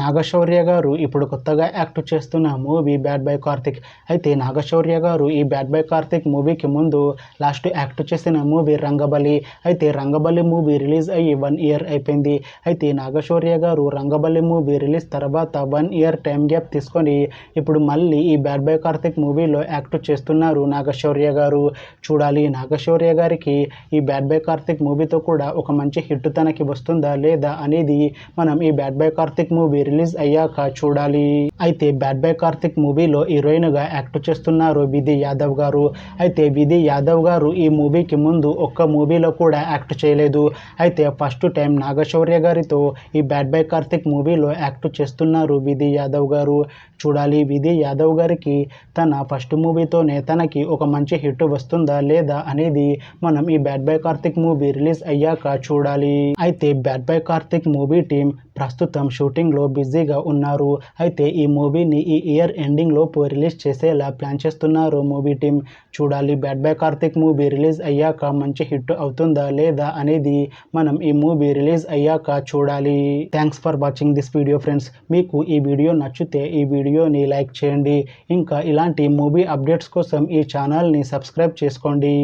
నాగశౌర్య గారు ఇప్పుడు కొత్తగా యాక్ట్ చేస్తున్న మూవీ బ్యాడ్ బాయ్ కార్తిక్. అయితే నాగశౌర్య గారు ఈ బ్యాడ్ బాయ్ కార్తిక్ మూవీకి ముందు లాస్ట్ యాక్ట్ చేసిన మూవీ రంగబలి. అయితే రంగబలి మూవీ రిలీజ్ అయ్యి 1 ఇయర్ అయిపోయింది. అయితే నాగశౌర్య గారు రంగబలి మూవీ రిలీజ్ తర్వాత 1 ఇయర్ టైం గ్యాప్ తీసుకొని ఇప్పుడు మళ్ళీ ఈ బ్యాడ్ బాయ్ కార్తిక్ మూవీలో యాక్ట్ చేస్తున్నారు నాగశౌర్య గారు. చూడాలి నాగశౌర్య గారికి ఈ బ్యాడ్ బాయ్ కార్తిక్ మూవీతో కూడా ఒక మంచి హిట్ తనకి వస్తుందా లేదా అనేది మనం ఈ bad boy Karthik movie release అయ్యాక చూడాలి. అయితే బ్యాడ్ బాయ్ కార్తిక్ మూవీలో హీరోయిన్ గా యాక్ట్ చేస్తున్నారు విధి యాదవ్ గారు. అయితే విధి యాదవ్ గారు ఈ మూవీకి ముందు ఒక్క మూవీలో కూడా యాక్ట్ చేయలేదు. అయితే ఫస్ట్ టైం నాగశౌర్య గారితో ఈ బ్యాడ్ బాయ్ కార్తిక్ మూవీలో యాక్ట్ చేస్తున్నారు విధి యాదవ్ గారు. చూడాలి విధి యాదవ్ గారికి తన ఫస్ట్ మూవీతోనే తనకి ఒక మంచి హిట్ వస్తుందా లేదా అనేది మనం ఈ bad boy Karthik movie release అయ్యాక చూడాలి. అయితే bad boy Karthik movie team ప్రస్తుతం షూటింగ్ లో బిజీగా ఉన్నారు. అయితే ఈ మూవీని ఈ ఇయర్ ఎండింగ్ లోపు రిలీజ్ చేసేలా ప్లాన్ చేస్తున్నారు మూవీ టీం. చూడాలి bad boy Karthik movie release అయ్యాక మంచి హిట్ అవుతుందా లేదా అనేది మనం ఈ మూవీ రిలీజ్ అయ్యాక చూడాలి. Thanks for watching this video friends. మీకు ఈ వీడియో నచ్చితే ఈ వీడియోని లైక్ చేయండి. ఇంకా ఇలాంటి మూవీ అప్డేట్స్ కోసం ఈ ఛానల్ని సబ్స్క్రైబ్ చేసుకోండి.